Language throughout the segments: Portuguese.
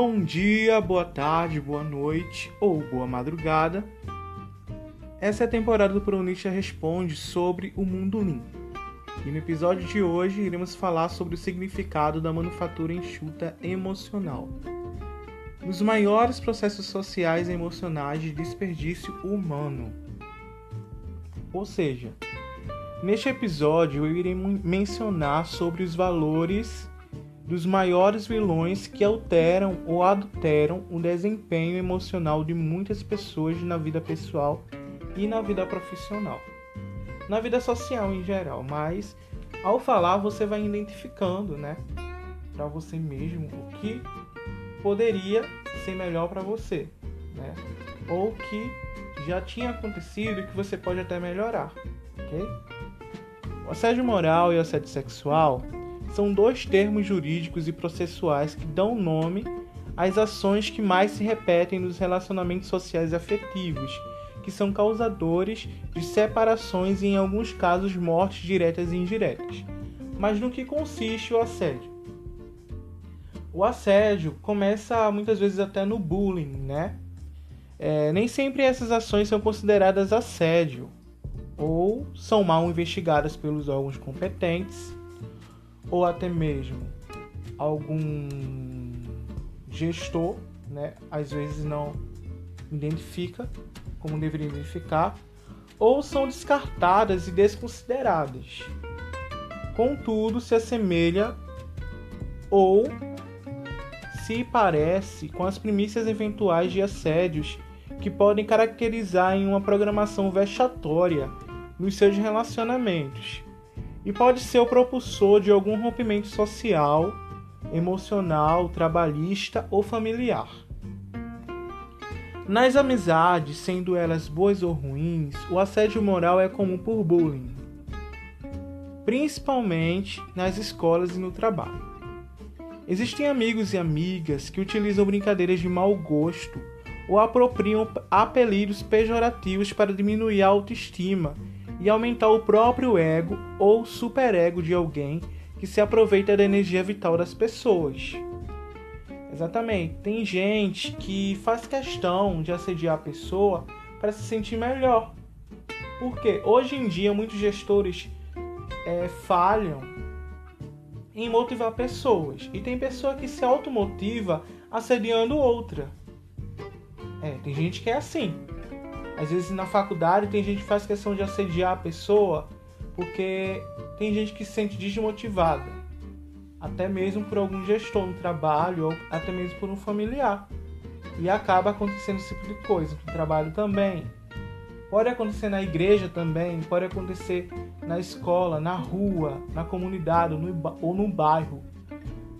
Bom dia, boa tarde, boa noite ou boa madrugada. Essa é a temporada do Pronisha Responde sobre o mundo Lean. E no episódio de hoje iremos falar sobre o significado da manufatura enxuta emocional. Nos maiores processos sociais e emocionais de desperdício humano. Ou seja, neste episódio eu irei mencionar sobre os valores dos maiores vilões que alteram ou adulteram o desempenho emocional de muitas pessoas na vida pessoal e na vida profissional. Na vida social em geral, mas ao falar você vai identificando, para você mesmo o que poderia ser melhor para você, ou que já tinha acontecido e que você pode até melhorar, ok? O assédio moral e o assédio sexual são dois termos jurídicos e processuais que dão nome às ações que mais se repetem nos relacionamentos sociais e afetivos, que são causadores de separações e, em alguns casos, mortes diretas e indiretas. Mas no que consiste o assédio? O assédio começa muitas vezes até no bullying, nem sempre essas ações são consideradas assédio ou são mal investigadas pelos órgãos competentes, ou até mesmo algum gestor, às vezes não identifica como deveria identificar, ou são descartadas e desconsideradas. Contudo, se assemelha ou se parece com as premissas eventuais de assédios que podem caracterizar em uma programação vexatória nos seus relacionamentos, e pode ser o propulsor de algum rompimento social, emocional, trabalhista ou familiar. Nas amizades, sendo elas boas ou ruins, o assédio moral é comum por bullying, principalmente nas escolas e no trabalho. Existem amigos e amigas que utilizam brincadeiras de mau gosto ou apropriam apelidos pejorativos para diminuir a autoestima e aumentar o próprio ego ou superego de alguém que se aproveita da energia vital das pessoas. Exatamente. Tem gente que faz questão de assediar a pessoa para se sentir melhor. Porque hoje em dia muitos gestores falham em motivar pessoas. E tem pessoa que se automotiva assediando outra. Tem gente que é assim. Às vezes na faculdade tem gente que faz questão de assediar a pessoa porque tem gente que se sente desmotivada. Até mesmo por algum gestor no trabalho ou até mesmo por um familiar. E acaba acontecendo esse tipo de coisa. No trabalho também. Pode acontecer na igreja também. Pode acontecer na escola, na rua, na comunidade ou no bairro.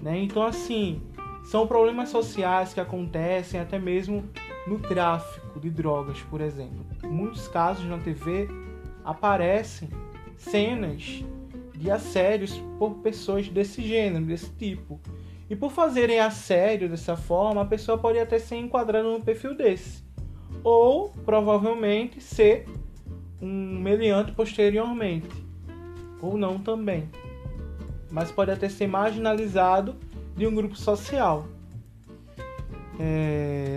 Então assim, são problemas sociais que acontecem até mesmo no tráfico de drogas, por exemplo. Em muitos casos na TV aparecem cenas de assédios por pessoas desse gênero, desse tipo. E por fazerem assédio dessa forma, a pessoa pode até ser enquadrada num perfil desse. Ou, provavelmente, ser um meliante posteriormente. Ou não também. Mas pode até ser marginalizado de um grupo social.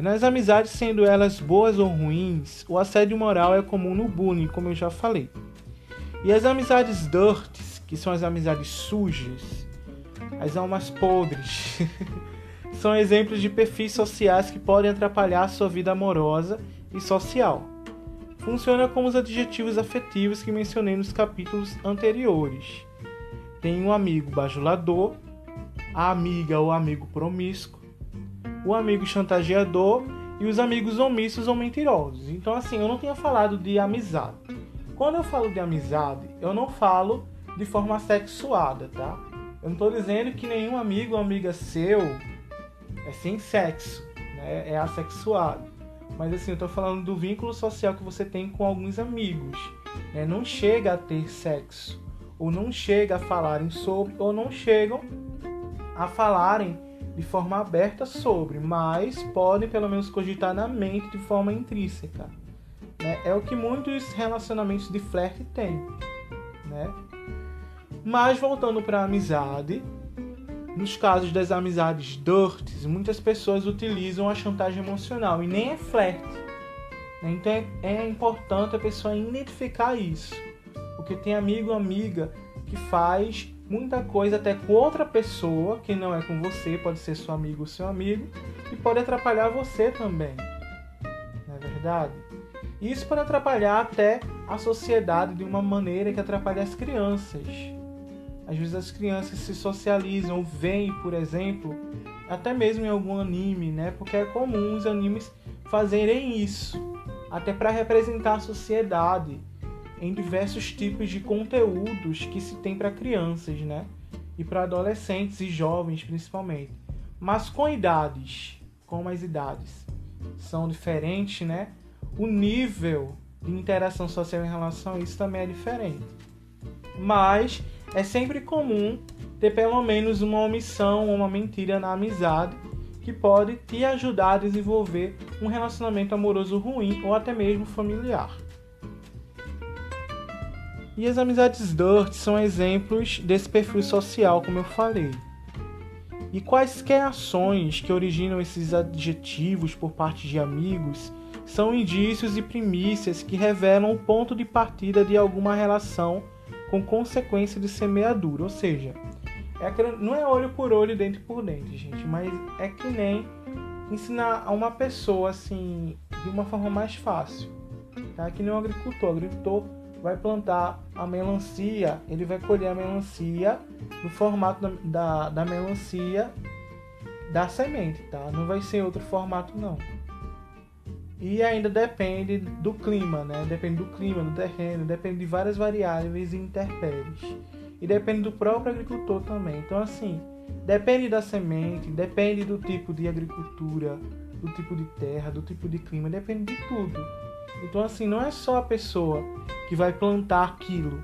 Nas amizades, sendo elas boas ou ruins, o assédio moral é comum no bullying, como eu já falei. E as amizades dirties, que são as amizades sujas, as almas podres, são exemplos de perfis sociais que podem atrapalhar a sua vida amorosa e social. Funciona como os adjetivos afetivos que mencionei nos capítulos anteriores. Tem um amigo bajulador, a amiga ou amigo promíscuo, o amigo chantageador e os amigos omissos ou mentirosos. Então assim, eu não tinha falado de amizade. Quando eu falo de amizade, eu não falo de forma sexuada, tá? Eu não estou dizendo que nenhum amigo ou amiga seu é sem sexo, é assexuado. Mas assim, eu estou falando do vínculo social que você tem com alguns amigos. Não chega a ter sexo, ou não chega a falarem sobre, ou não chegam a falarem de forma aberta sobre, mas podem pelo menos cogitar na mente de forma intrínseca. É o que muitos relacionamentos de flerte têm. Mas voltando para a amizade, Nos casos das amizades dirties, muitas pessoas utilizam a chantagem emocional e nem é flerte. Então é importante a pessoa identificar isso. Porque tem amigo ou amiga que faz muita coisa até com outra pessoa, que não é com você, pode ser seu amigo ou seu amigo, e pode atrapalhar você também. Não é verdade? E isso pode atrapalhar até a sociedade de uma maneira que atrapalha as crianças. Às vezes as crianças se socializam, veem, por exemplo, até mesmo em algum anime, né? Porque é comum os animes fazerem isso, até para representar a sociedade em diversos tipos de conteúdos que se tem para crianças, né? E para adolescentes e jovens principalmente. Mas com idades, como as idades são diferentes, né? O nível de interação social em relação a isso também é diferente. Mas é sempre comum ter pelo menos uma omissão ou uma mentira na amizade que pode te ajudar a desenvolver um relacionamento amoroso ruim ou até mesmo familiar. E as amizades dirt são exemplos desse perfil social, como eu falei. E quaisquer ações que originam esses adjetivos por parte de amigos são indícios e primícias que revelam o ponto de partida de alguma relação com consequência de semeadura. Ou seja, não é olho por olho, dente por dente, gente, mas é que nem ensinar a uma pessoa assim de uma forma mais fácil. Tá? Que nem um agricultor. O agricultor vai plantar a melancia, ele vai colher a melancia no formato da melancia da semente, tá? Não vai ser outro formato, não. E ainda depende do clima, né? Depende do clima, do terreno, depende de várias variáveis e intempéries. E depende do próprio agricultor também. Então, assim, depende da semente, depende do tipo de agricultura, do tipo de terra, do tipo de clima, depende de tudo. Então, assim, não é só a pessoa que vai plantar aquilo.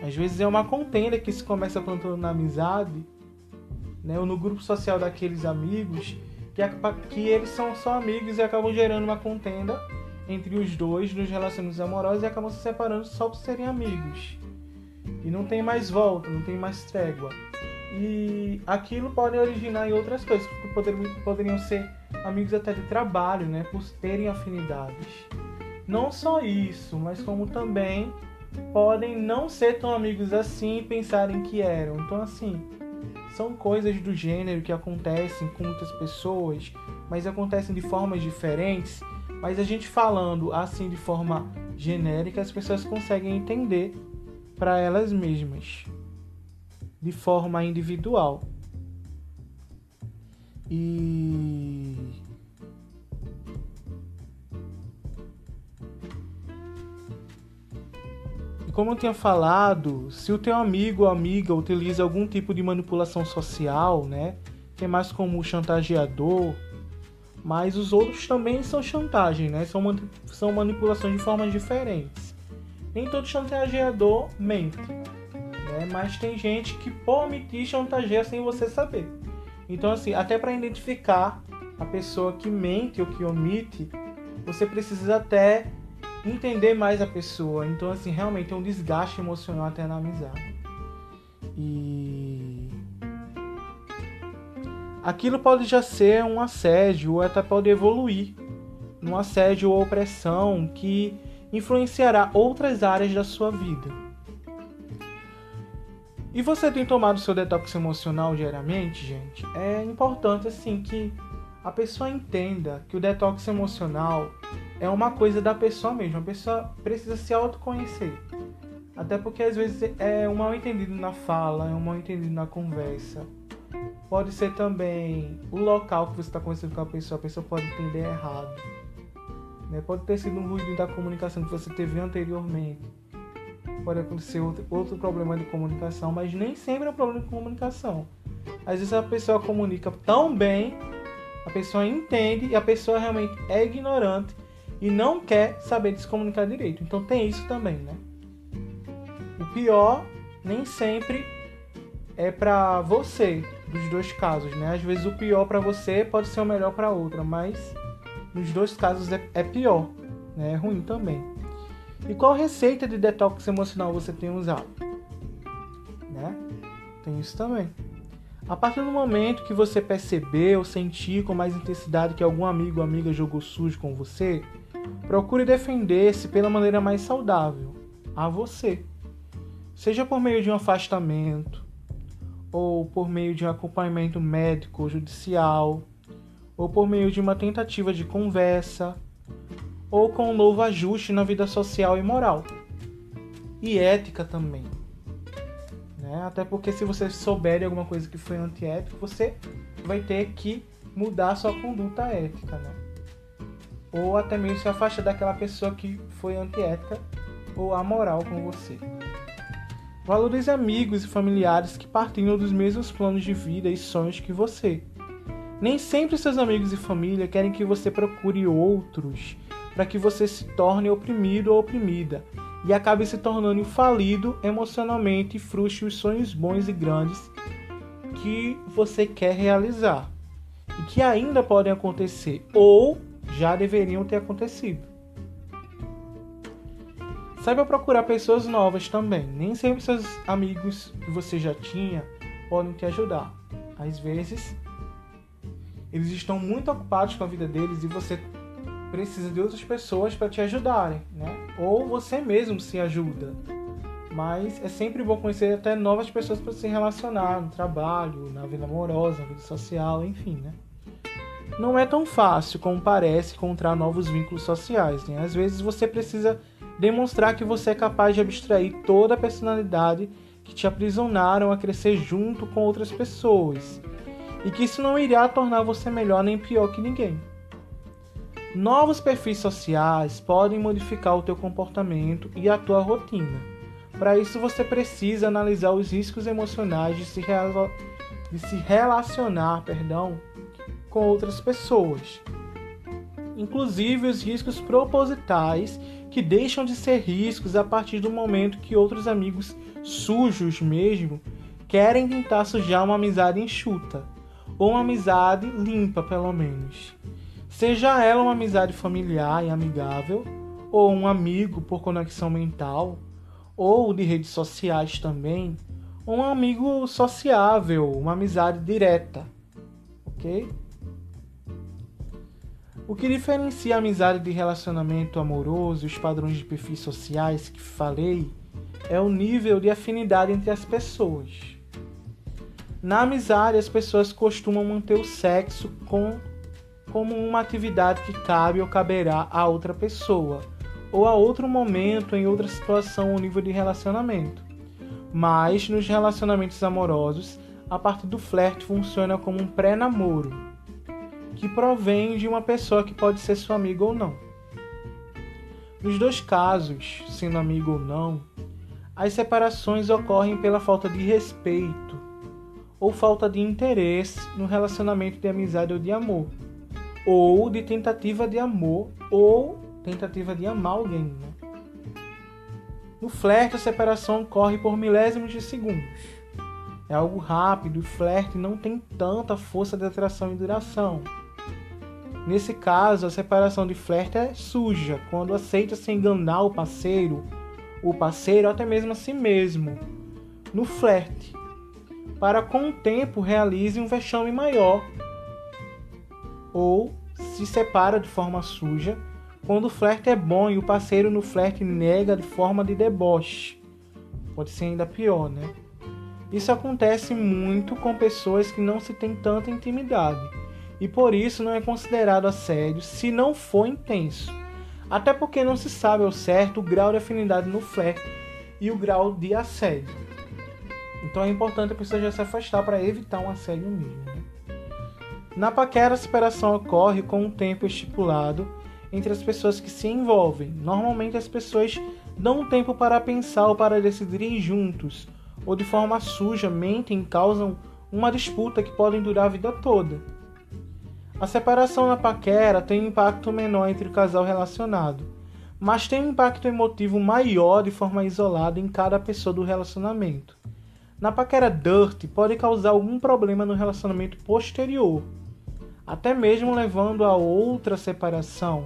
Às vezes é uma contenda que se começa plantando na amizade, né? Ou no grupo social daqueles amigos, que eles são só amigos e acabam gerando uma contenda entre os dois nos relacionamentos amorosos e acabam se separando só por serem amigos. E não tem mais volta, não tem mais trégua. E aquilo pode originar em outras coisas, porque poderiam ser amigos até de trabalho, né? Por terem afinidades. Não só isso, mas como também podem não ser tão amigos assim e pensarem que eram. Então, assim, são coisas do gênero que acontecem com muitas pessoas, mas acontecem de formas diferentes. Mas a gente falando assim de forma genérica, as pessoas conseguem entender para elas mesmas, de forma individual. E como eu tinha falado, se o teu amigo ou amiga utiliza algum tipo de manipulação social, né, que é mais como o chantageador, mas os outros também são chantagem, né, são manipulações de formas diferentes. Nem todo chantageador mente, né, mas tem gente que por omitir chantageia sem você saber. Então, assim, até para identificar a pessoa que mente ou que omite, você precisa até entender mais a pessoa. Então, assim, realmente é um desgaste emocional até na amizade. E aquilo pode já ser um assédio ou até pode evoluir num assédio ou opressão que influenciará outras áreas da sua vida. E você tem tomado seu detox emocional diariamente, gente? É importante, assim, que a pessoa entenda que o detox emocional é uma coisa da pessoa mesma. A pessoa precisa se autoconhecer. Até porque, às vezes, é um mal-entendido na fala, é um mal-entendido na conversa. Pode ser também o local que você está conversando com a pessoa pode entender errado. Né? Pode ter sido um ruído da comunicação que você teve anteriormente. Pode acontecer outro problema de comunicação, mas nem sempre é um problema de comunicação. Às vezes a pessoa comunica tão bem, a pessoa entende e a pessoa realmente é ignorante e não quer saber se comunicar direito. Então tem isso também, né? O pior nem sempre é para você, dos dois casos, né? Às vezes o pior para você pode ser o melhor para outra, mas nos dois casos é pior, né? É ruim também. E qual receita de detox emocional você tem usado? Né? Tem isso também. A partir do momento que você perceber ou sentir com mais intensidade que algum amigo ou amiga jogou sujo com você, procure defender-se pela maneira mais saudável a você. Seja por meio de um afastamento, ou por meio de um acompanhamento médico ou judicial, ou por meio de uma tentativa de conversa, ou com um novo ajuste na vida social e moral. E ética também. Até porque se você souber de alguma coisa que foi antiética, você vai ter que mudar a sua conduta ética, Ou até mesmo se afastar daquela pessoa que foi antiética ou amoral com você. Valorize amigos e familiares que partilham dos mesmos planos de vida e sonhos que você. Nem sempre seus amigos e família querem que você procure outros para que você se torne oprimido ou oprimida e acabe se tornando falido emocionalmente e frustre os sonhos bons e grandes que você quer realizar e que ainda podem acontecer ou já deveriam ter acontecido. Saiba procurar pessoas novas também. Nem sempre seus amigos que você já tinha podem te ajudar. Às vezes, eles estão muito ocupados com a vida deles e você precisa de outras pessoas para te ajudarem, Ou você mesmo se ajuda. Mas é sempre bom conhecer até novas pessoas para se relacionar no trabalho, na vida amorosa, na vida social, enfim, Não é tão fácil como parece encontrar novos vínculos sociais, Às vezes você precisa demonstrar que você é capaz de abstrair toda a personalidade que te aprisionaram a crescer junto com outras pessoas. E que isso não irá tornar você melhor nem pior que ninguém. Novos perfis sociais podem modificar o teu comportamento e a tua rotina. Para isso você precisa analisar os riscos emocionais de se relacionar com outras pessoas. Inclusive os riscos propositais que deixam de ser riscos a partir do momento que outros amigos sujos mesmo querem tentar sujar uma amizade enxuta, ou uma amizade limpa pelo menos. Seja ela uma amizade familiar e amigável, ou um amigo por conexão mental, ou de redes sociais também, ou um amigo sociável, uma amizade direta, ok? O que diferencia a amizade de relacionamento amoroso e os padrões de perfis sociais que falei é o nível de afinidade entre as pessoas. Na amizade, as pessoas costumam manter o sexo como uma atividade que cabe ou caberá a outra pessoa, ou a outro momento, em outra situação ou nível de relacionamento. Mas, nos relacionamentos amorosos, a parte do flerte funciona como um pré-namoro, que provém de uma pessoa que pode ser sua amiga ou não. Nos dois casos, sendo amigo ou não, as separações ocorrem pela falta de respeito ou falta de interesse no relacionamento de amizade ou de amor, ou de tentativa de amor ou tentativa de amar alguém. No flerte, a separação ocorre por milésimos de segundos. É algo rápido, o flerte não tem tanta força de atração e duração. Nesse caso, a separação de flerte é suja, quando aceita-se enganar o parceiro ou até mesmo a si mesmo, no flerte, para com o tempo realize um vexame maior, ou se separa de forma suja, quando o flerte é bom e o parceiro no flerte nega de forma de deboche. Pode ser ainda pior, Isso acontece muito com pessoas que não se têm tanta intimidade, e por isso não é considerado assédio se não for intenso. Até porque não se sabe ao certo o grau de afinidade no flerte e o grau de assédio. Então é importante a pessoa já se afastar para evitar um assédio mesmo. Na paquera, a separação ocorre com um tempo estipulado entre as pessoas que se envolvem. Normalmente as pessoas dão um tempo para pensar ou para decidirem juntos, ou de forma suja, mentem e causam uma disputa que pode durar a vida toda. A separação na paquera tem um impacto menor entre o casal relacionado, mas tem um impacto emotivo maior de forma isolada em cada pessoa do relacionamento. Na paquera dirty pode causar algum problema no relacionamento posterior, até mesmo levando a outra separação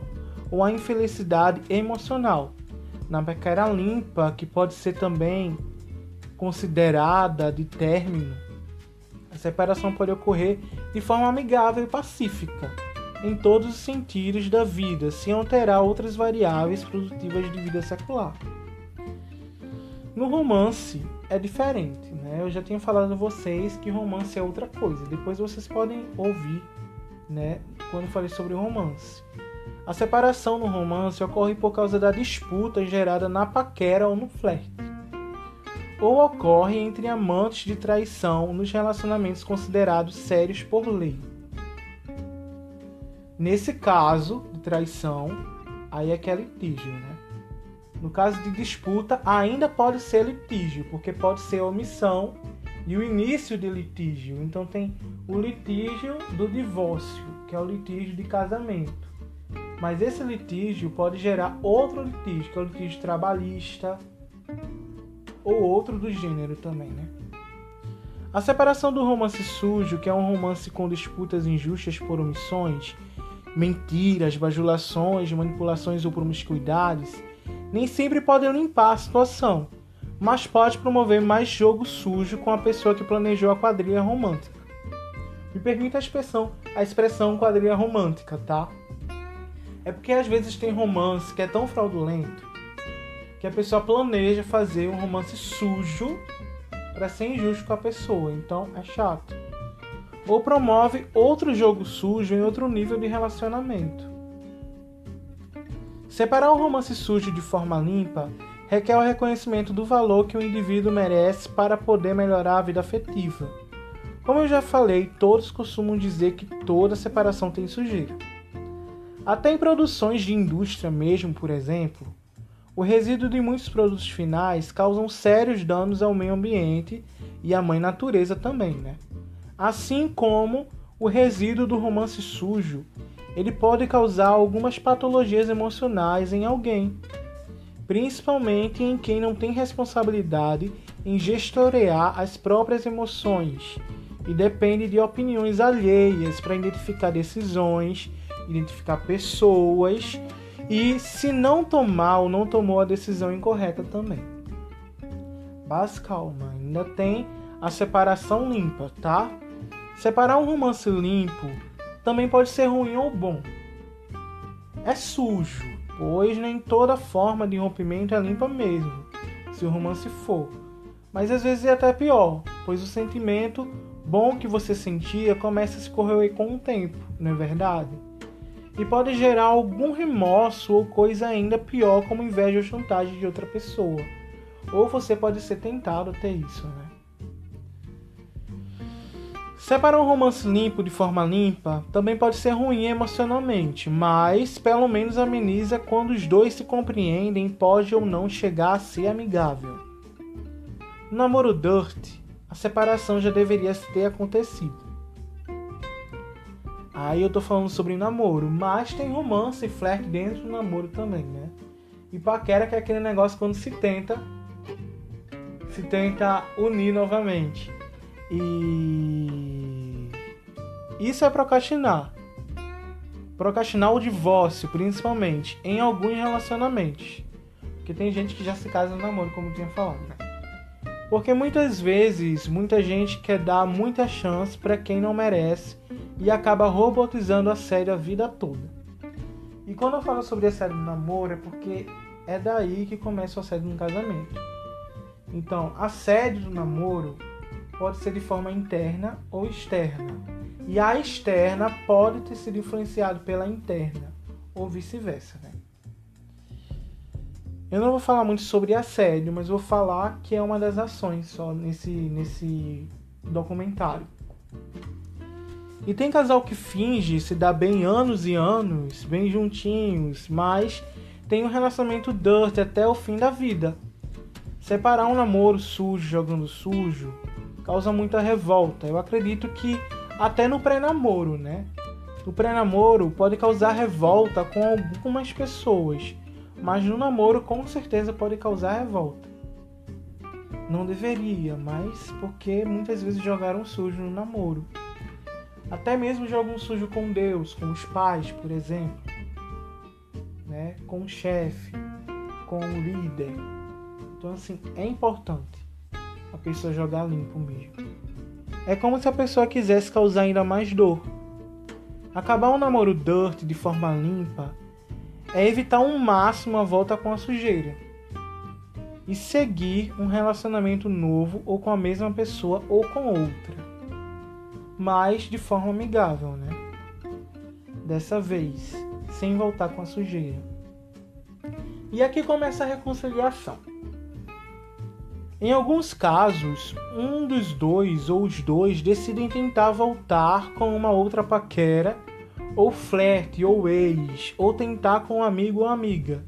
ou a infelicidade emocional. Na paquera limpa, que pode ser também considerada de término, separação pode ocorrer de forma amigável e pacífica, em todos os sentidos da vida, sem alterar outras variáveis produtivas de vida secular. No romance é diferente, né? Eu já tinha falado a vocês que romance é outra coisa. Depois vocês podem ouvir, né, quando eu falei sobre o romance. A separação no romance ocorre por causa da disputa gerada na paquera ou no flerte, ou ocorre entre amantes de traição nos relacionamentos considerados sérios por lei. Nesse caso de traição, aí é que é litígio, né? No caso de disputa, ainda pode ser litígio, porque pode ser omissão e o início de litígio. Então tem o litígio do divórcio, que é o litígio de casamento. Mas esse litígio pode gerar outro litígio, que é o litígio trabalhista, ou outro do gênero também, né? A separação do romance sujo, que é um romance com disputas injustas por omissões, mentiras, bajulações, manipulações ou promiscuidades, nem sempre podem limpar a situação, mas pode promover mais jogo sujo com a pessoa que planejou a quadrilha romântica. Me permita a expressão quadrilha romântica, tá? É porque às vezes tem romance que é tão fraudulento que a pessoa planeja fazer um romance sujo para ser injusto com a pessoa, então é chato. Ou promove outro jogo sujo em outro nível de relacionamento. Separar o romance sujo de forma limpa requer o reconhecimento do valor que o indivíduo merece para poder melhorar a vida afetiva. Como eu já falei, todos costumam dizer que toda separação tem sujeira. Até em produções de indústria mesmo, por exemplo, o resíduo de muitos produtos finais causam sérios danos ao meio ambiente e à mãe natureza também, né? Assim como o resíduo do romance sujo, ele pode causar algumas patologias emocionais em alguém, principalmente em quem não tem responsabilidade em gestorear as próprias emoções e depende de opiniões alheias para identificar decisões, identificar pessoas e se não tomar ou não tomou a decisão incorreta também. Mas calma, ainda tem a separação limpa, tá? Separar um romance limpo também pode ser ruim ou bom. É sujo, pois nem toda forma de rompimento é limpa mesmo, se o romance for. Mas às vezes é até pior, pois o sentimento bom que você sentia começa a se corroer com o tempo, não é verdade? E pode gerar algum remorso ou coisa ainda pior, como inveja ou chantagem de outra pessoa. Ou você pode ser tentado a ter isso, né? Separar um romance limpo de forma limpa também pode ser ruim emocionalmente, mas pelo menos ameniza quando os dois se compreendem e pode ou não chegar a ser amigável. No namoro Dirt, a separação já deveria ter acontecido. Aí eu tô falando sobre namoro, mas tem romance e flerte dentro do namoro também, né? E paquera, que é aquele negócio quando se tenta unir novamente. E isso é procrastinar. Procrastinar o divórcio, principalmente, em alguns relacionamentos. Porque tem gente que já se casa no namoro, como eu tinha falado, né? Porque muitas vezes, muita gente quer dar muita chance para quem não merece e acaba robotizando a série a vida toda. E quando eu falo sobre assédio no namoro, é porque é daí que começa o assédio no casamento. Então, assédio do namoro pode ser de forma interna ou externa. E a externa pode ter sido influenciada pela interna, ou vice-versa, né? Eu não vou falar muito sobre assédio, mas vou falar que é uma das ações só nesse documentário. E tem casal que finge se dar bem anos e anos, bem juntinhos, mas tem um relacionamento dirt até o fim da vida. Separar um namoro sujo, jogando sujo, causa muita revolta. Eu acredito que até no pré-namoro, né? No pré-namoro pode causar revolta com algumas pessoas, mas no namoro com certeza pode causar revolta. Não deveria, mas porque muitas vezes jogaram sujo no namoro. Até mesmo jogam sujo com Deus, com os pais, por exemplo, né? Com o chefe, com o líder. Então, assim, é importante a pessoa jogar limpo mesmo. é como se a pessoa quisesse causar ainda mais dor. Acabar um namoro dirty de forma limpa é evitar ao máximo a volta com a sujeira e seguir um relacionamento novo ou com a mesma pessoa ou com outra, mas de forma amigável, né? Dessa vez, sem voltar com a sujeira. E aqui começa a reconciliação. Em alguns casos, um dos dois ou os dois decidem tentar voltar com uma outra paquera, ou flerte, ou ex, ou tentar com um amigo ou amiga.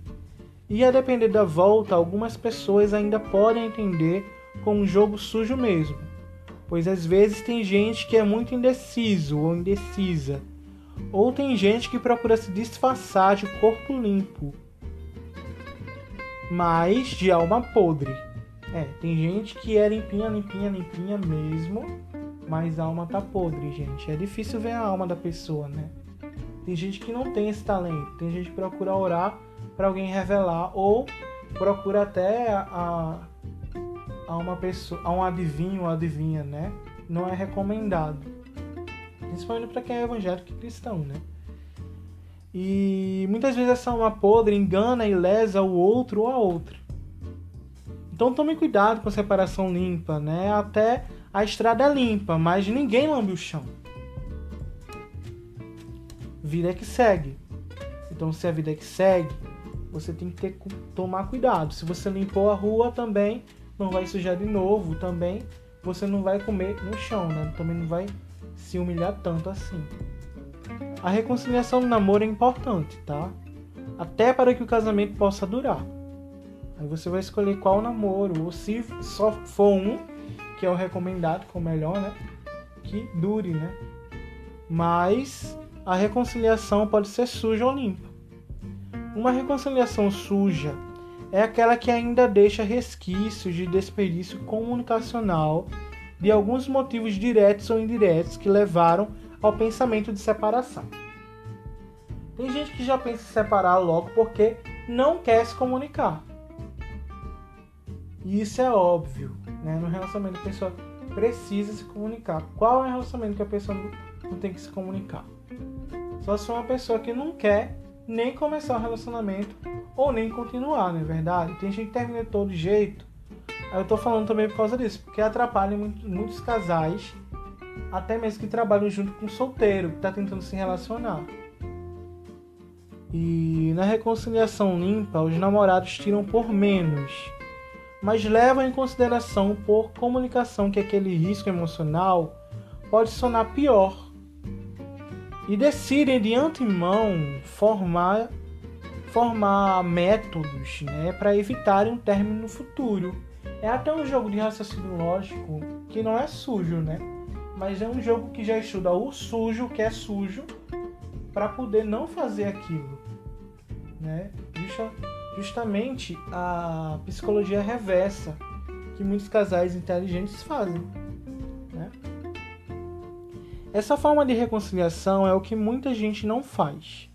E a depender da volta, algumas pessoas ainda podem entender como um jogo sujo mesmo, pois às vezes tem gente que é muito indeciso ou indecisa, ou tem gente que procura se disfarçar de corpo limpo, mas de alma podre. Tem gente que é limpinha mesmo, mas a alma tá podre, gente. É difícil ver a alma da pessoa, né? Tem gente que não tem esse talento. Tem gente que procura orar para alguém revelar, ou procura até a uma pessoa, a um adivinho ou adivinha, né? Não é recomendado. Principalmente para quem é evangélico e cristão, né? E muitas vezes essa alma podre engana e lesa o outro ou a outra. Então tome cuidado com a separação limpa, né? Até a estrada é limpa, mas ninguém lambe o chão. Vida é que segue. Então se a vida é que segue, você tem que tomar cuidado. Se você limpou a rua também, não vai sujar de novo. Também você não vai comer no chão, né? Também não vai se humilhar tanto assim. A reconciliação do namoro é importante, tá? Até para que o casamento possa durar. Aí você vai escolher qual namoro, ou se só for um, que é o recomendado, que é o melhor, né? Que dure, né? Mas a reconciliação pode ser suja ou limpa. Uma reconciliação suja é aquela que ainda deixa resquícios de desperdício comunicacional de alguns motivos diretos ou indiretos que levaram ao pensamento de separação. Tem gente que já pensa em separar logo porque não quer se comunicar. E isso é óbvio, né? No relacionamento a pessoa precisa se comunicar. Qual é o relacionamento que a pessoa não tem que se comunicar? Só se for uma pessoa que não quer nem começar o relacionamento ou nem continuar, não é verdade? Tem gente que termina de todo jeito. Aí eu tô falando também por causa disso, porque atrapalha muitos casais, até mesmo que trabalham junto com um solteiro, que está tentando se relacionar. E na reconciliação limpa, os namorados tiram por menos, mas levam em consideração por comunicação que aquele risco emocional pode sonar pior. E decidem de antemão formar métodos, né, para evitarem um término no futuro. É até um jogo de raciocínio lógico que não é sujo, né? Mas é um jogo que já estuda o sujo, que é sujo, para poder não fazer aquilo, né? Justamente a psicologia reversa que muitos casais inteligentes fazem, né? Essa forma de reconciliação é o que muita gente não faz,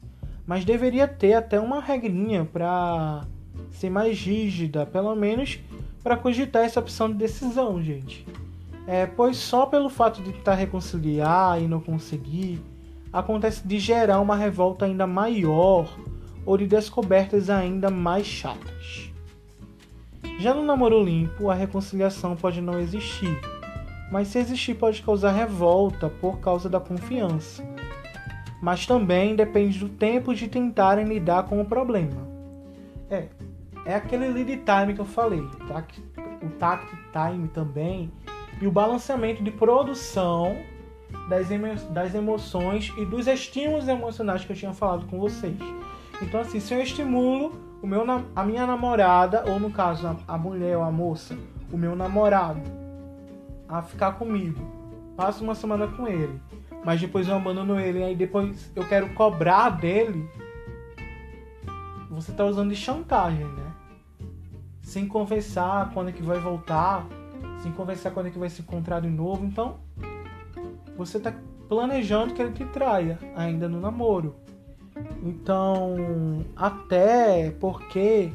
mas deveria ter até uma regrinha para ser mais rígida, pelo menos para cogitar essa opção de decisão, gente. Pois só pelo fato de tentar reconciliar e não conseguir, acontece de gerar uma revolta ainda maior ou de descobertas ainda mais chatas. Já no namoro limpo, a reconciliação pode não existir, mas se existir pode causar revolta por causa da confiança. Mas também depende do tempo de tentarem lidar com o problema. É aquele lead time que eu falei, o tact time também, e o balanceamento de produção das emoções e dos estímulos emocionais que eu tinha falado com vocês. Então assim, se eu estimulo a minha namorada, ou no caso a mulher ou a moça, o meu namorado, a ficar comigo, passo uma semana com ele, mas depois eu abandono ele, e aí depois eu quero cobrar dele, você está usando de chantagem, né? Sem conversar quando é que vai voltar, sem conversar quando é que vai se encontrar de novo. Então, você está planejando que ele te traia ainda no namoro. Então, até porque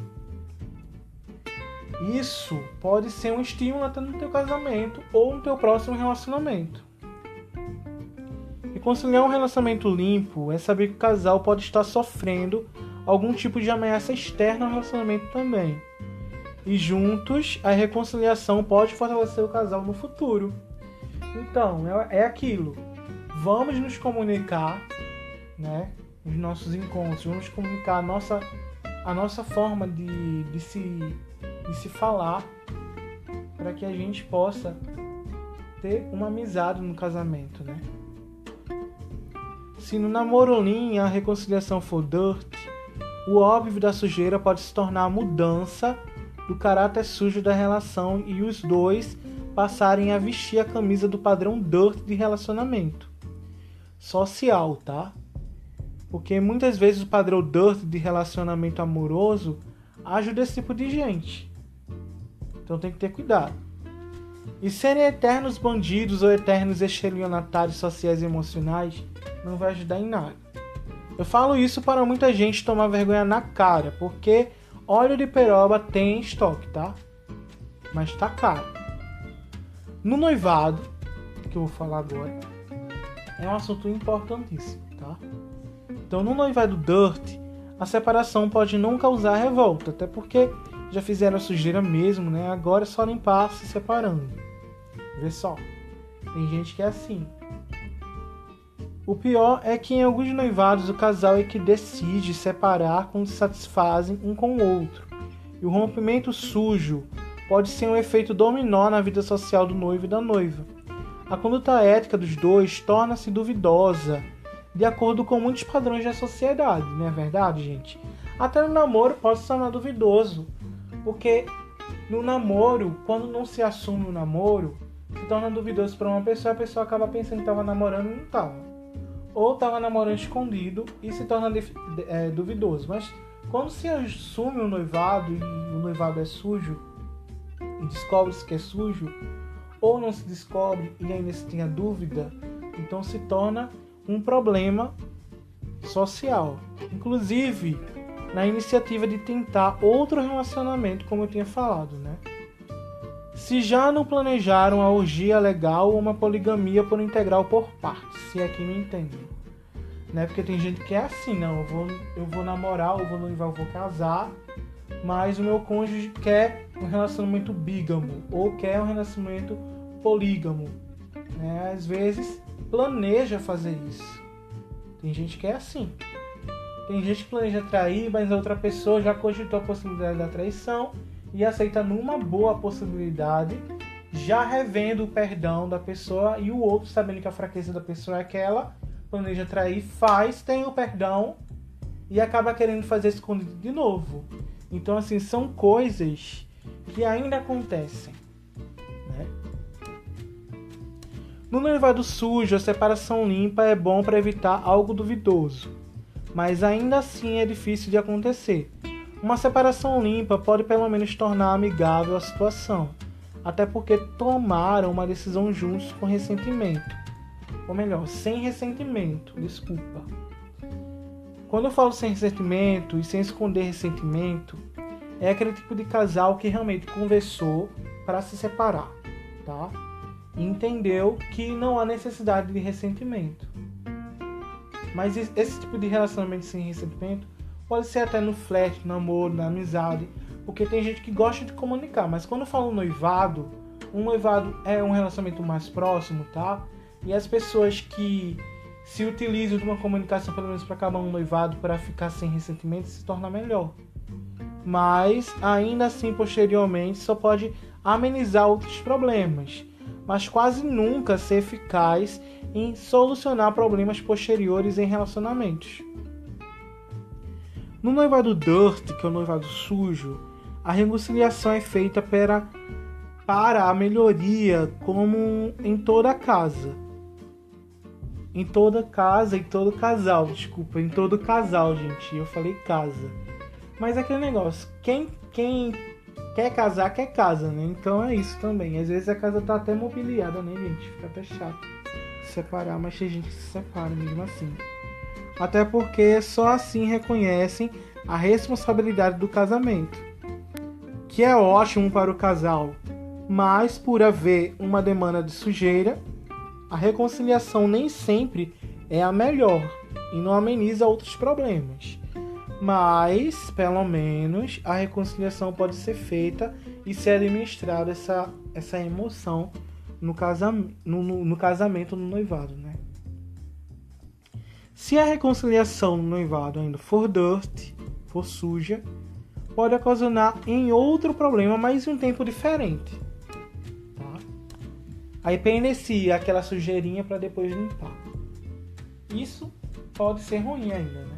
Isso pode ser um estímulo até no teu casamento ou no teu próximo relacionamento. E conciliar um relacionamento limpo é saber que o casal pode estar sofrendo algum tipo de ameaça externa ao relacionamento também. E juntos, a reconciliação pode fortalecer o casal no futuro. Então, é aquilo. Vamos nos comunicar, né? Nos nossos encontros, vamos comunicar a nossa forma de se falar, para que a gente possa ter uma amizade no casamento, né? Se no namoro lean a reconciliação for dirt, o óbvio da sujeira pode se tornar a mudança do caráter sujo da relação e os dois passarem a vestir a camisa do padrão dirt de relacionamento social, tá? Porque muitas vezes o padrão dirt de relacionamento amoroso ajuda esse tipo de gente. Então tem que ter cuidado. E serem eternos bandidos ou eternos estelionatários sociais e emocionais não vai ajudar em nada. Eu falo isso para muita gente tomar vergonha na cara, porque óleo de peroba tem estoque, tá? Mas tá caro. No noivado, que eu vou falar agora, é um assunto importantíssimo, tá? Então, no noivado dirt, a separação pode não causar revolta, até porque já fizeram a sujeira mesmo, né? Agora é só limpar se separando. Vê só, tem gente que é assim. O pior é que em alguns noivados o casal é que decide separar quando se satisfazem um com o outro. E o rompimento sujo pode ser um efeito dominó na vida social do noivo e da noiva. A conduta ética dos dois torna-se duvidosa, de acordo com muitos padrões da sociedade, não é verdade, gente? Até no namoro pode se tornar duvidoso, porque no namoro, quando não se assume o namoro, se torna duvidoso para uma pessoa, a pessoa acaba pensando que estava namorando e não estava. Ou estava namorando escondido e se torna duvidoso. Mas quando se assume o noivado e o noivado é sujo, e descobre-se que é sujo, ou não se descobre e ainda se tem a dúvida, então se torna um problema social. Inclusive, na iniciativa de tentar outro relacionamento, como eu tinha falado, né? Se já não planejaram a orgia legal ou uma poligamia por integral por partes, se é que me entendem. Né? Porque tem gente que é assim, não, eu vou namorar, eu vou noivar, eu vou casar, mas o meu cônjuge quer um relacionamento bígamo ou quer um relacionamento polígamo. Né? Às vezes planeja fazer isso. Tem gente que é assim. Tem gente que planeja trair, mas a outra pessoa já cogitou a possibilidade da traição e aceita numa boa possibilidade, já revendo o perdão da pessoa, e o outro, sabendo que a fraqueza da pessoa é aquela, planeja trair, tem o perdão e acaba querendo fazer escondido de novo. Então, assim, são coisas que ainda acontecem, né? No noivado sujo, a separação limpa é bom para evitar algo duvidoso, mas ainda assim é difícil de acontecer. Uma separação limpa pode pelo menos tornar amigável a situação, até porque tomaram uma decisão juntos com ressentimento. Ou melhor, sem ressentimento, desculpa. Quando eu falo sem ressentimento e sem esconder ressentimento, é aquele tipo de casal que realmente conversou para se separar, tá? E entendeu que não há necessidade de ressentimento. Mas esse tipo de relacionamento sem ressentimento pode ser até no flerte, no namoro, na amizade, porque tem gente que gosta de comunicar, mas quando eu falo noivado, um noivado é um relacionamento mais próximo, tá? E as pessoas que se utilizam de uma comunicação, pelo menos para acabar um noivado, para ficar sem ressentimento, se torna melhor. Mas, ainda assim, posteriormente, só pode amenizar outros problemas, mas quase nunca ser eficaz em solucionar problemas posteriores em relacionamentos. No noivado dirt, que é o noivado sujo, a reconciliação é feita para a melhoria, como em toda casa. Em todo casal, em todo casal, gente. Eu falei casa. Mas é aquele negócio, quem quer casar, quer casa, né? Então é isso também. Às vezes a casa tá até mobiliada, né, gente? Fica até chato separar, mas tem gente que se separa mesmo assim. Até porque só assim reconhecem a responsabilidade do casamento. que é ótimo para o casal, mas por haver uma demanda de sujeira, a reconciliação nem sempre é a melhor e não ameniza outros problemas. Mas, pelo menos, a reconciliação pode ser feita e ser administrada essa emoção no casamento, no noivado, né? Se a reconciliação no noivado ainda for dirty, for suja, pode ocasionar em outro problema, mas em um tempo diferente. Tá? Aí pendencia aquela sujeirinha para depois limpar. Isso pode ser ruim ainda, né?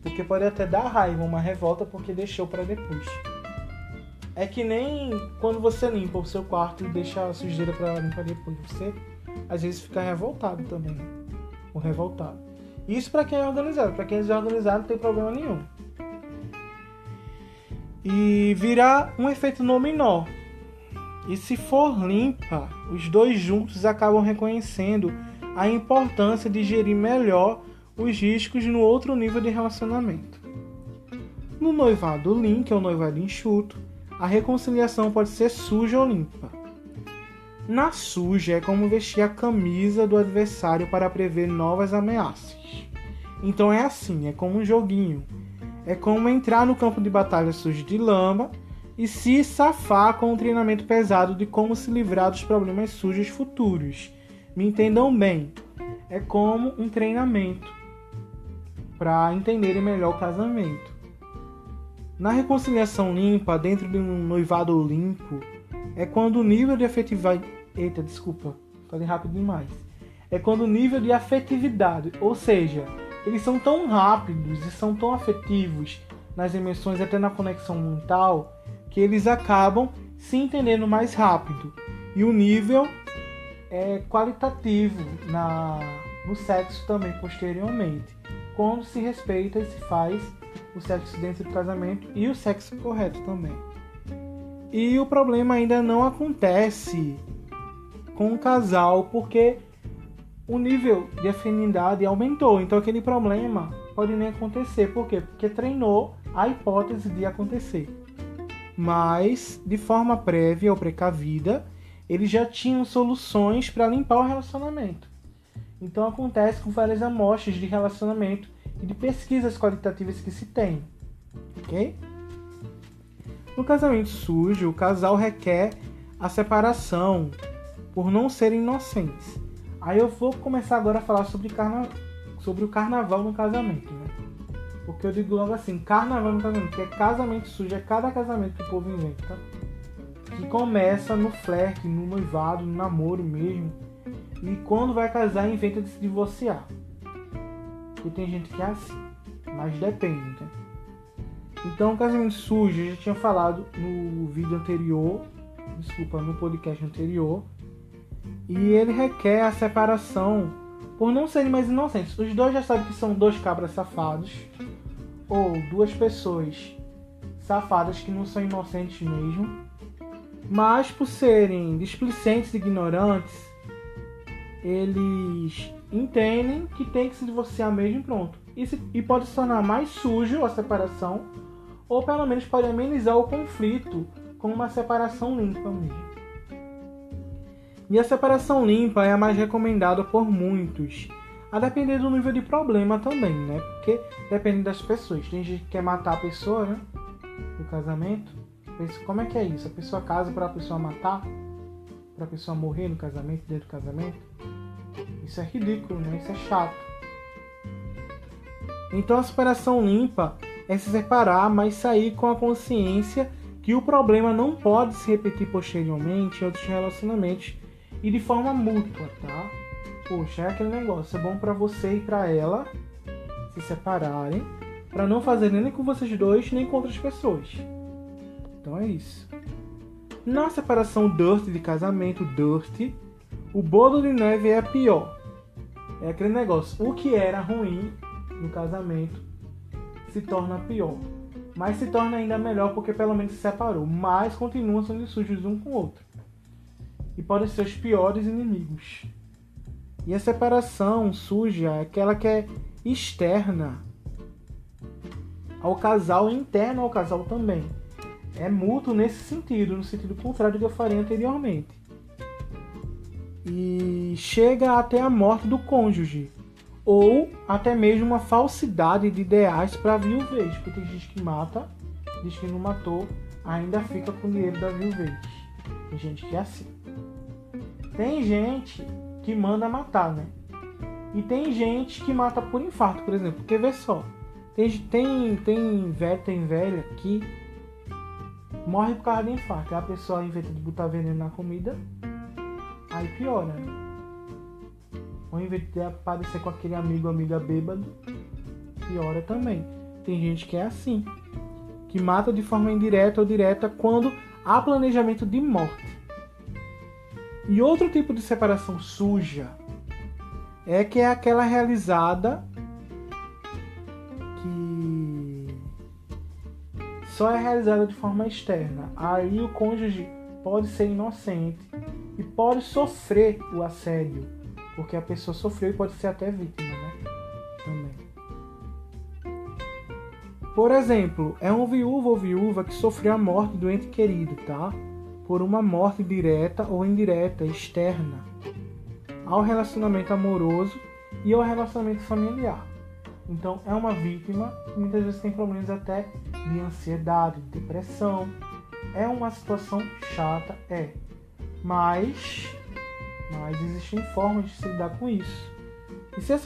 Porque pode até dar raiva, uma revolta, porque deixou para depois. É que nem quando você limpa o seu quarto e deixa a sujeira para limpar depois. Você, às vezes, fica revoltado também, né? Ou revoltado. Isso para quem é organizado. Para quem é desorganizado, não tem problema nenhum. E virá um efeito dominó. E se for limpa, os dois juntos acabam reconhecendo a importância de gerir melhor os riscos no outro nível de relacionamento. No noivado limpo, que é o noivado enxuto, a reconciliação pode ser suja ou limpa. Na suja é como vestir a camisa do adversário para prever novas ameaças. Então é assim, é como um joguinho. É como entrar no campo de batalha sujo de lama e se safar com um treinamento pesado de como se livrar dos problemas sujos futuros. Me entendam bem, é como um treinamento para entenderem melhor o casamento. Na reconciliação limpa, dentro de um noivado limpo, é quando o nível de afetividade... Eita, desculpa, falei rápido demais. É quando o nível de afetividade, ou seja, eles são tão rápidos e são tão afetivos nas emoções, até na conexão mental, que eles acabam se entendendo mais rápido. E o nível é qualitativo no sexo também, posteriormente. Quando se respeita e se faz o sexo dentro do casamento e o sexo correto também. E o problema ainda não acontece com o casal porque o nível de afinidade aumentou. Então aquele problema pode nem acontecer. Por quê? Porque treinou a hipótese de acontecer. Mas, de forma prévia ou precavida, eles já tinham soluções para limpar o relacionamento. Então acontece com várias amostras de relacionamento e de pesquisas qualitativas que se tem. Ok? No casamento sujo, o casal requer a separação por não serem inocentes. Aí eu vou começar agora a falar sobre o carnaval no casamento, né? Porque eu digo logo assim, carnaval no casamento, porque casamento sujo é cada casamento que o povo inventa, que começa no flerte, no noivado, no namoro mesmo, e quando vai casar inventa de se divorciar. Porque tem gente que é assim, mas depende, né? Então o casamento sujo, eu já tinha falado no vídeo anterior, no podcast anterior, e ele requer a separação por não serem mais inocentes. Os dois já sabem que são dois cabras safados, ou duas pessoas safadas que não são inocentes mesmo, mas por serem displicentes e ignorantes, eles entendem que tem que se divorciar mesmo e pronto. E pode se tornar mais sujo a separação, ou pelo menos pode amenizar o conflito com uma separação limpa mesmo. E a separação limpa é a mais recomendada por muitos, a depender do nível de problema também, né? Porque depende das pessoas. Tem gente que quer matar a pessoa, né? No casamento. Pensa, como é que é isso? A pessoa casa para a pessoa matar? Para a pessoa morrer no casamento, dentro do casamento? Isso é ridículo, né? Isso é chato. Então a separação limpa é se separar, mas sair com a consciência que o problema não pode se repetir posteriormente em outros relacionamentos e de forma mútua, tá? Poxa, é aquele negócio, é bom pra você e pra ela se separarem, pra não fazer nem com vocês dois, nem com outras pessoas. Então é isso. Na separação dirty de casamento, o bolo de neve é pior. É aquele negócio, o que era ruim no casamento se torna pior. Mas se torna ainda melhor porque pelo menos se separou. Mas continuam sendo sujos um com o outro. E podem ser os piores inimigos. E a separação suja é aquela que é externa ao casal e interna ao casal também. É mútuo nesse sentido, no sentido contrário do que eu falei anteriormente. E chega até a morte do cônjuge, ou até mesmo uma falsidade de ideais para a viuvez, porque tem gente que mata, diz que não matou, ainda fica com o dinheiro da viuvez. Tem gente que é assim. Tem gente que manda matar, né? E tem gente que mata por infarto, por exemplo. Porque vê só, tem velha que morre por causa de infarto. Aí a pessoa inventa de botar veneno na comida, aí piora, né? Ou em vez de aparecer com aquele amiga bêbado, piora também. Tem gente que é assim, que mata de forma indireta ou direta quando há planejamento de morte. E outro tipo de separação suja é aquela realizada que só é realizada de forma externa. Aí o cônjuge pode ser inocente e pode sofrer o assédio, porque a pessoa sofreu e pode ser até vítima, né? Também. Por exemplo, é um viúvo ou viúva que sofreu a morte do ente querido, tá? Por uma morte direta ou indireta, externa, ao relacionamento amoroso e ao relacionamento familiar. Então, é uma vítima que muitas vezes tem problemas até de ansiedade, de depressão. É uma situação chata, mas existem formas de se lidar com isso. E se a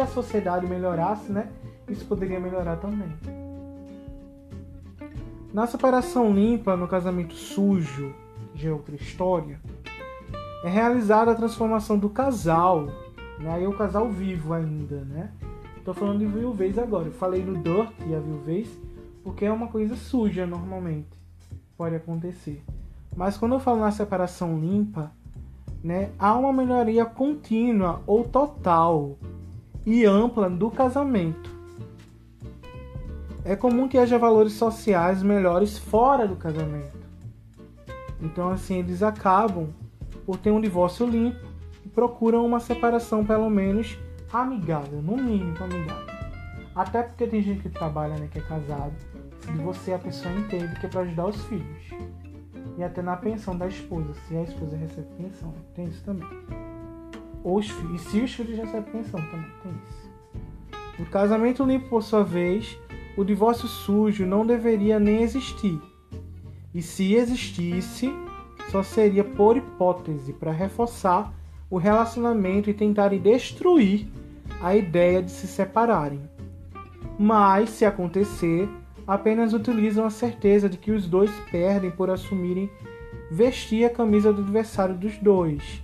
sociedade melhorasse, né, isso poderia melhorar também. Na separação limpa, no casamento sujo, que já é outra história, é realizada a transformação do casal, né? Aí é o casal vivo ainda, né? Estou falando de viuvez agora. Eu falei no dirt e a viuvez porque é uma coisa suja normalmente. Pode acontecer. Mas quando eu falo na separação limpa, né, há uma melhoria contínua ou total e ampla do casamento. É comum que haja valores sociais melhores fora do casamento. Então, assim, eles acabam por ter um divórcio limpo e procuram uma separação, pelo menos, amigável, no mínimo amigável. Até porque tem gente que trabalha, né, que é casado, se você a pessoa entende que é para ajudar os filhos. E até na pensão da esposa, se a esposa recebe pensão, tem isso também. Ou os filhos, e se os filhos recebem pensão também, tem isso. No casamento limpo, por sua vez, o divórcio sujo não deveria nem existir. E se existisse, só seria por hipótese, para reforçar o relacionamento e tentarem destruir a ideia de se separarem. Mas, se acontecer, apenas utilizam a certeza de que os dois perdem por assumirem vestir a camisa do adversário dos dois,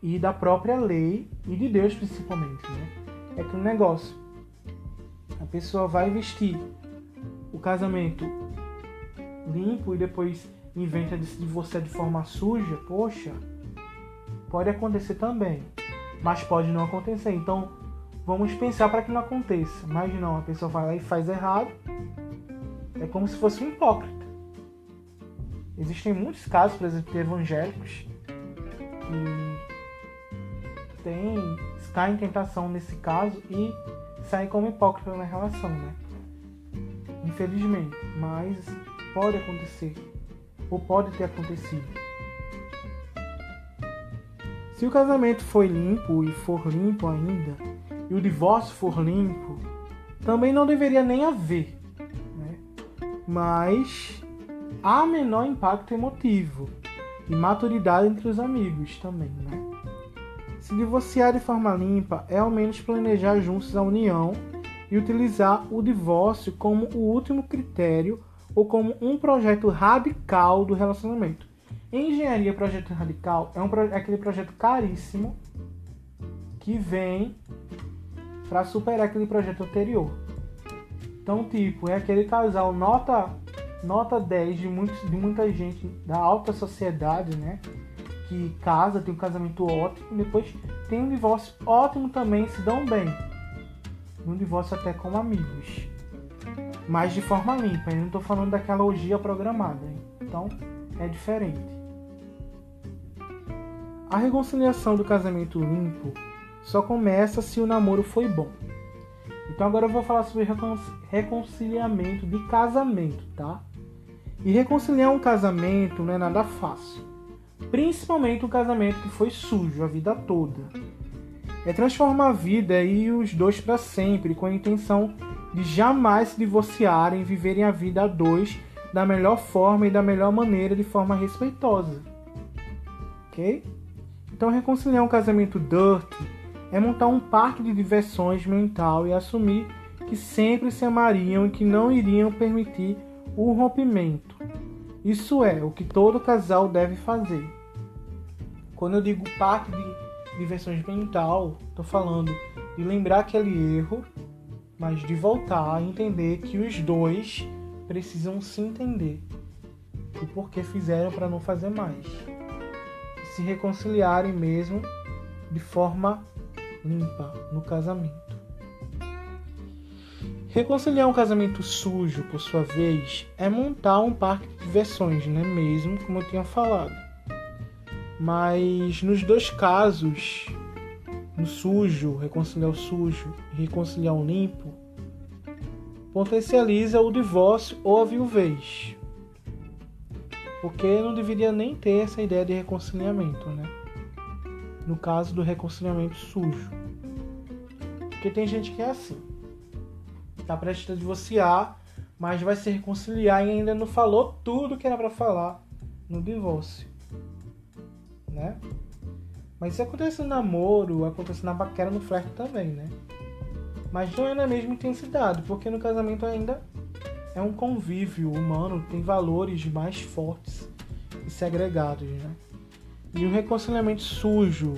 e da própria lei, e de Deus principalmente, né? É aquele negócio. A pessoa vai vestir o casamento limpo e depois inventa de se divorciar de forma suja. Poxa, pode acontecer também, mas pode não acontecer. Então, vamos pensar para que não aconteça. Mas não, a pessoa vai lá e faz errado. É como se fosse um hipócrita. Existem muitos casos, por exemplo, de evangélicos que caem em tentação nesse caso e saem como hipócrita na relação, né? Infelizmente, mas pode acontecer, ou pode ter acontecido. Se o casamento foi limpo e for limpo ainda, e o divórcio for limpo, também não deveria nem haver, né? Mas há menor impacto emotivo e maturidade entre os amigos também, né? Se divorciar de forma limpa é ao menos planejar juntos a união e utilizar o divórcio como o último critério ou como um projeto radical do relacionamento. Em engenharia, projeto radical é aquele projeto caríssimo que vem para superar aquele projeto anterior. Então, tipo, é aquele casal nota 10 de muita gente da alta sociedade, né? Que casa, tem um casamento ótimo, depois tem um divórcio ótimo também, se dão bem. Um divórcio até como amigos. Mas de forma limpa, eu não estou falando daquela orgia programada, hein? Então, é diferente. A reconciliação do casamento limpo só começa se o namoro foi bom. Então agora eu vou falar sobre reconciliamento de casamento, tá? E reconciliar um casamento não é nada fácil. Principalmente um casamento que foi sujo a vida toda. É transformar a vida e os dois para sempre, com a intenção de jamais se divorciarem e viverem a vida a dois da melhor forma e da melhor maneira, de forma respeitosa. Ok? Então, reconciliar um casamento dirty é montar um parque de diversões mental e assumir que sempre se amariam e que não iriam permitir o rompimento. Isso é o que todo casal deve fazer. Quando eu digo parque de diversões mental, estou falando de lembrar aquele erro, mas de voltar a entender que os dois precisam se entender e por que fizeram para não fazer mais. E se reconciliarem mesmo de forma limpa no casamento. Reconciliar um casamento sujo, por sua vez, é montar um parque de diversões, não é mesmo? Como eu tinha falado. Mas nos dois casos, no sujo, reconciliar o sujo e reconciliar o limpo, potencializa o divórcio ou a viuvez. Porque não deveria nem ter essa ideia de reconciliamento, né? No caso do reconciliamento sujo. Porque tem gente que é assim. Tá prestes a divorciar, mas vai se reconciliar e ainda não falou tudo que era para falar no divórcio. Né? Mas isso acontece no namoro, acontece na paquera, no flerte também, né? Mas não é na mesma intensidade, porque no casamento ainda é um convívio humano, tem valores mais fortes e segregados, né? E o reconciliamento sujo,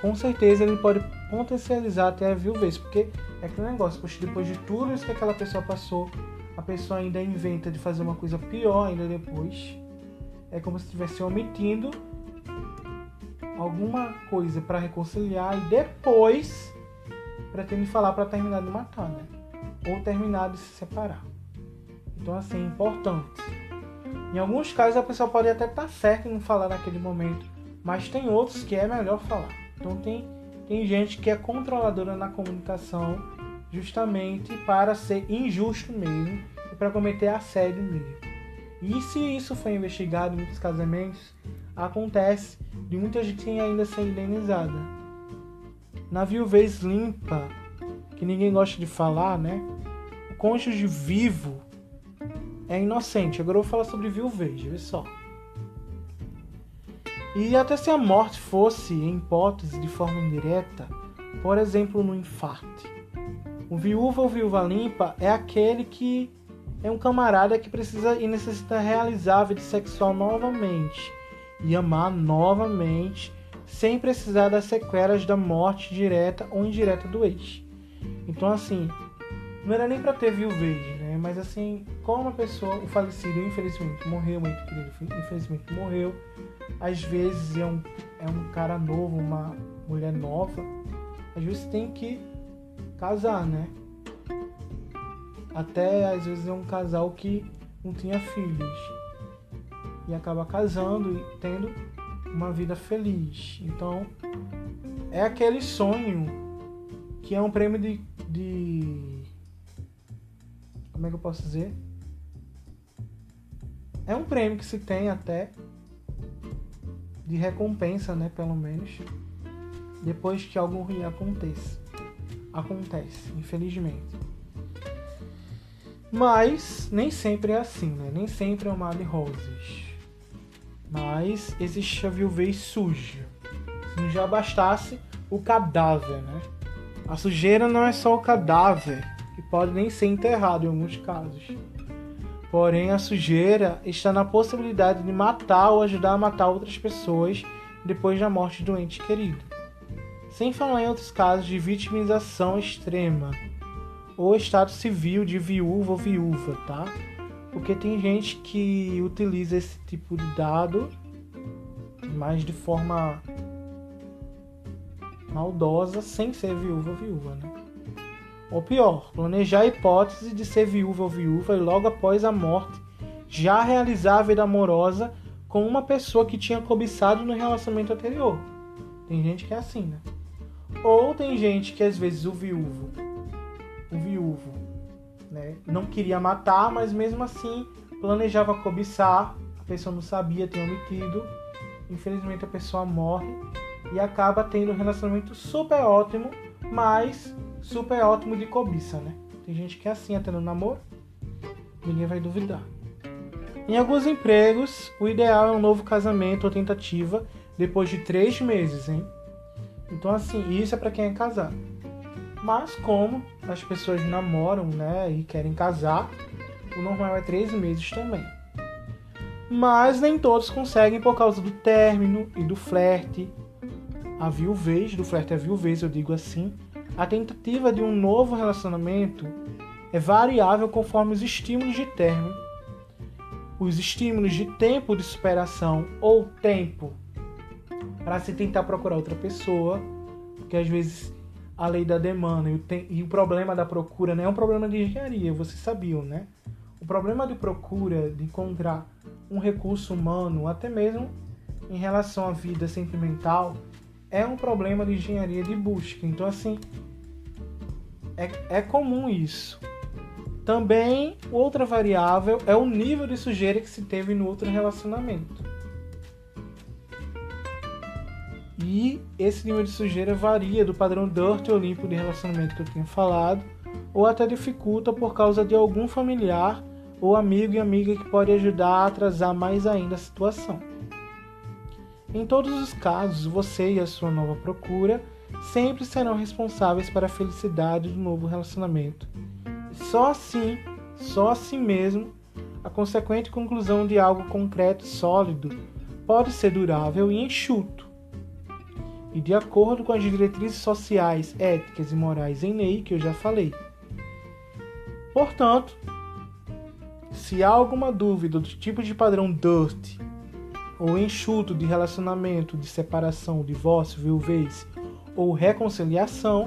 com certeza ele pode potencializar até a viuvez, porque é aquele negócio, poxa, depois de tudo isso que aquela pessoa passou, a pessoa ainda inventa de fazer uma coisa pior ainda depois. É como se estivesse omitindo alguma coisa para reconciliar e depois pretende falar para terminar de matar, né? Ou terminar de se separar. Então, assim, é importante. Em alguns casos a pessoa pode até estar certa em não falar naquele momento, mas tem outros que é melhor falar. Então tem gente que é controladora na comunicação justamente para ser injusto mesmo e para cometer assédio mesmo. E se isso foi investigado em muitos casamentos, acontece de muita gente ainda ser indenizada. Na viuvez limpa, que ninguém gosta de falar, né? O cônjuge vivo é inocente. Agora eu vou falar sobre viuvez, vê só. E até se a morte fosse, em hipótese, de forma indireta, por exemplo, no infarte. O viúva ou viúva limpa é aquele que é um camarada que precisa e necessita realizar a vida sexual novamente e amar novamente, sem precisar das sequelas da morte direta ou indireta do ex. Então, assim, não era nem para ter viuvez, né? Mas, assim, como a pessoa, o falecido, infelizmente, morreu, muito querido, infelizmente morreu, às vezes é um cara novo, uma mulher nova, às vezes tem que casar, né? Até, às vezes, é um casal que não tinha filhos e acaba casando e tendo uma vida feliz. Então, é aquele sonho que é um prêmio de... Como é que eu posso dizer? É um prêmio que se tem até de recompensa, né? Pelo menos depois que algo ruim acontece, infelizmente. Mas nem sempre é assim, né? Nem sempre é um mar de rosas. Mas existe a viuvez suja. Se não já bastasse o cadáver, né? A sujeira não é só o cadáver, que pode nem ser enterrado em alguns casos. Porém, a sujeira está na possibilidade de matar ou ajudar a matar outras pessoas depois da morte do ente querido. Sem falar em outros casos de vitimização extrema ou estado civil de viúva ou viúva, tá? Porque tem gente que utiliza esse tipo de dado, mas de forma maldosa, sem ser viúva ou viúva, né? Ou pior, planejar a hipótese de ser viúva ou viúva e logo após a morte já realizar a vida amorosa com uma pessoa que tinha cobiçado no relacionamento anterior. Tem gente que é assim, né? Ou tem gente que às vezes o viúvo, né, não queria matar, mas mesmo assim planejava cobiçar, a pessoa não sabia, tem omitido, infelizmente a pessoa morre e acaba tendo um relacionamento super ótimo, mas super ótimo de cobiça, né? Tem gente que é assim até no namoro, ninguém vai duvidar. Em alguns empregos, o ideal é um novo casamento ou tentativa depois de 3 meses, hein? Então, assim, isso é para quem é casado. Mas como as pessoas namoram, né, e querem casar, o normal é 3 meses também. Mas nem todos conseguem por causa do término e do flerte. A viuvez, do flerte à viuvez, eu digo assim. A tentativa de um novo relacionamento é variável conforme os estímulos de término. Os estímulos de tempo de superação ou tempo para se tentar procurar outra pessoa, porque às vezes a lei da demanda e o problema da procura não é um problema de engenharia, vocês sabiam, né? O problema de procura, de encontrar um recurso humano, até mesmo em relação à vida sentimental, é um problema de engenharia de busca. Então, assim, é comum isso. Também, outra variável é o nível de sujeira que se teve no outro relacionamento. E esse nível de sujeira varia do padrão dirty ou limpo de relacionamento que eu tinha falado, ou até dificulta por causa de algum familiar ou amigo e amiga que pode ajudar a atrasar mais ainda a situação. Em todos os casos, você e a sua nova procura sempre serão responsáveis para a felicidade do novo relacionamento. Só assim mesmo, a consequente conclusão de algo concreto e sólido pode ser durável e enxuto, e de acordo com as diretrizes sociais, éticas e morais em lei que eu já falei. Portanto, se há alguma dúvida do tipo de padrão dirty ou enxuto de relacionamento, de separação, divórcio, viuvez ou reconciliação,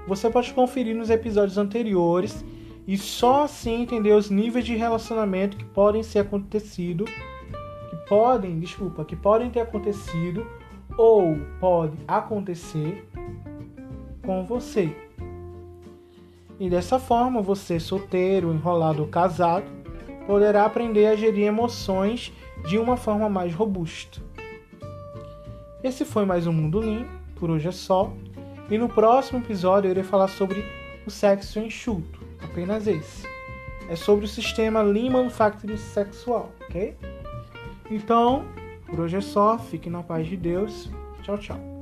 você pode conferir nos episódios anteriores e só assim entender os níveis de relacionamento que podem ter acontecido ou pode acontecer com você. E dessa forma, você, solteiro, enrolado ou casado, poderá aprender a gerir emoções de uma forma mais robusta. Esse foi mais um Mundo Lean, por hoje é só. E no próximo episódio eu irei falar sobre o sexo enxuto, apenas esse. É sobre o sistema Lean Manufacturing sexual, ok? Então, por hoje é só, fique na paz de Deus. Tchau, tchau.